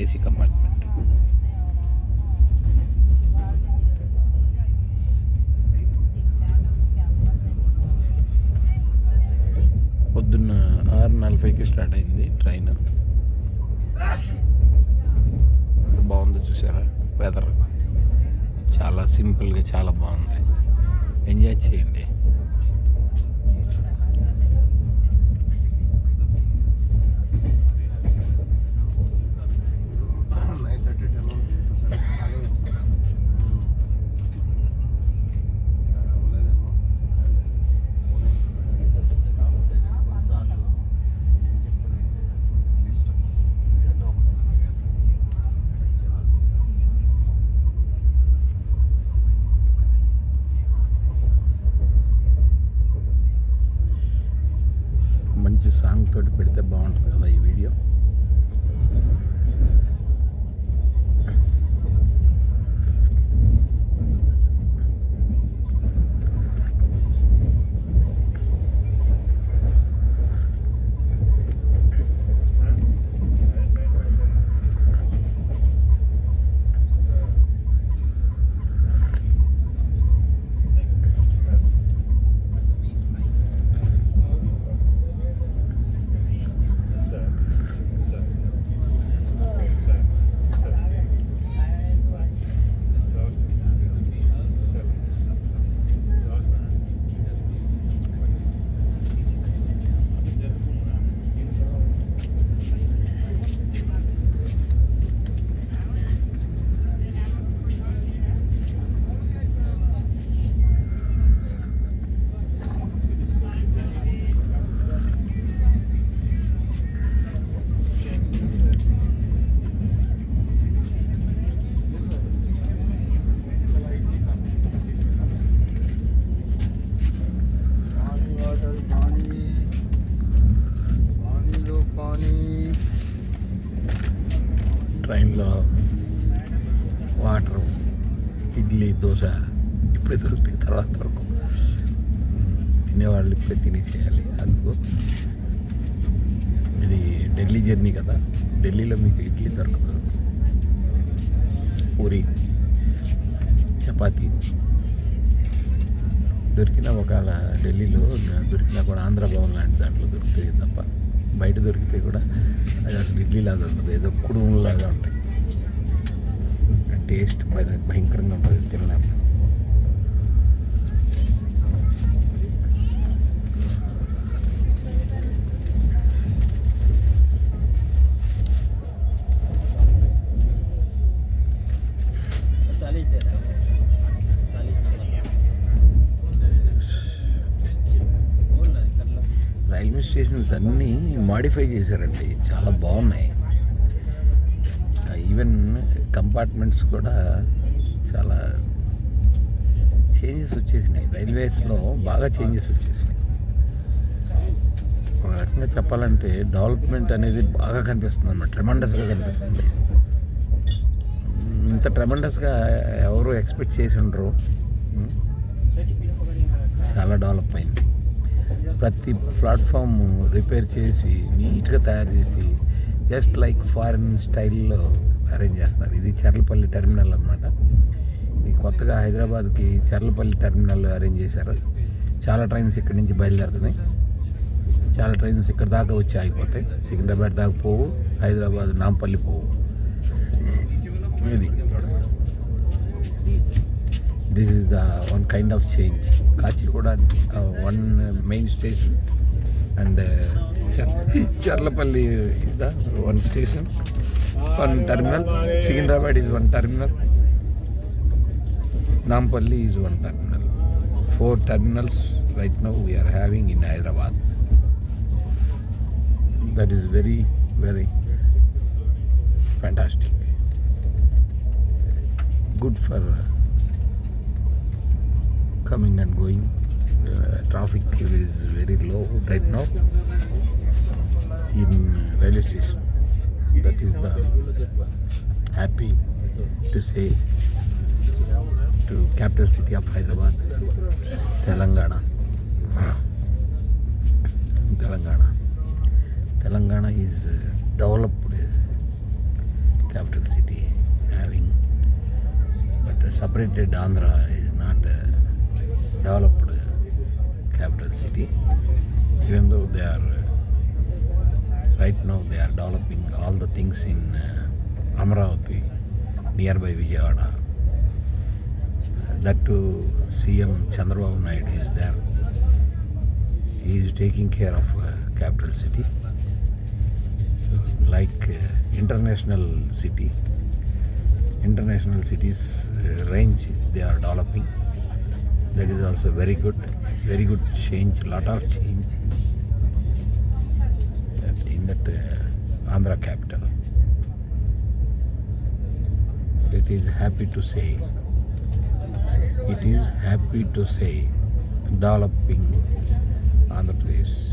AC compartment. పొద్దున్న 6:40కి start అయింది train. బాగుంది చూసారా, వెదర్ చాలా సింపుల్గా చాలా బాగుంది. ఎంజాయ్ చేయండి. మంచి సాంగ్ తోటి పెడితే బాగుంటుంది కదా ఈ వీడియో. ట్రైన్లో వాటర్, ఇడ్లీ, దోశ ఇప్పుడే దొరుకుతాయి, తర్వాత వరకు తినేవాళ్ళు ఇప్పుడే తినేసేయాలి. అందుకు ఇది ఢిల్లీ జర్నీ కదా, ఢిల్లీలో మీకు ఇడ్లీ దొరకదు, పూరి, చపాతీ దొరికినా ఒకవేళ ఢిల్లీలో దొరికినా కూడా ఆంధ్ర భవన్ లాంటి దాంట్లో దొరుకుతాయి తప్ప బయట దొరికితే కూడా అది అసలు ఇడ్లీలాగా ఉంటుంది, ఏదో కుడుములాగా ఉంటాయి. టేస్ట్ భయంకరంగా ఉంటుంది, తినలేము. రైల్వే స్టేషన్స్ అన్నీ మాడిఫై చేశారండి, చాలా బాగున్నాయి. ఈవెన్ కంపార్ట్మెంట్స్ కూడా చాలా చేంజెస్ వచ్చేసినాయి. రైల్వేస్లో బాగా చేంజెస్ వచ్చేసినాయి. ఒక రకంగా చెప్పాలంటే డెవలప్మెంట్ అనేది బాగా కనిపిస్తుంది అన్నమాట, ట్రెమండస్గా కనిపిస్తుంది. ఇంత ట్రెమండస్గా ఎవరు ఎక్స్పెక్ట్ చేసి ఉండరు. చాలా డెవలప్ అయింది. ప్రతి ప్లాట్ఫామ్ రిపేర్ చేసి నీట్గా తయారు చేసి జస్ట్ లైక్ ఫారిన్ స్టైల్లో అరేంజ్ చేస్తున్నారు. ఇది చర్లపల్లి టెర్మినల్ అన్నమాట. ఇది కొత్తగా హైదరాబాద్కి చర్లపల్లి టెర్మినల్ అరేంజ్ చేశారు. చాలా ట్రైన్స్ ఇక్కడి నుంచి బయలుదేరుతున్నాయి. చాలా ట్రైన్స్ ఇక్కడ దాకా వచ్చి ఆగిపోతాయి. సికింద్రాబాద్ దాకా పోవు, హైదరాబాద్ నాంపల్లి పోవు. ఇది this is the one kind of change. Kachikoda one main station and Charlapalli is the one station, one terminal. Secunderabad is one terminal. Nampalli is one terminal. 4 terminals right now we are having in Hyderabad. That is very, very fantastic. Good for coming and going. Traffic is very low right now in railway station. That is the happy to say to capital city of Hyderabad, Telangana. Telangana is developed separated Andhra is not a developed capital city, even though they are right now they are developing all the things in Amravati nearby Vijayawada. That too, CM Chandrababu Naidu is there. He is taking care of capital city. So, like international cities range they are developing. That is also very good change, lot of change in that Andhra capital. It is happy to say developing Andhra Pradesh.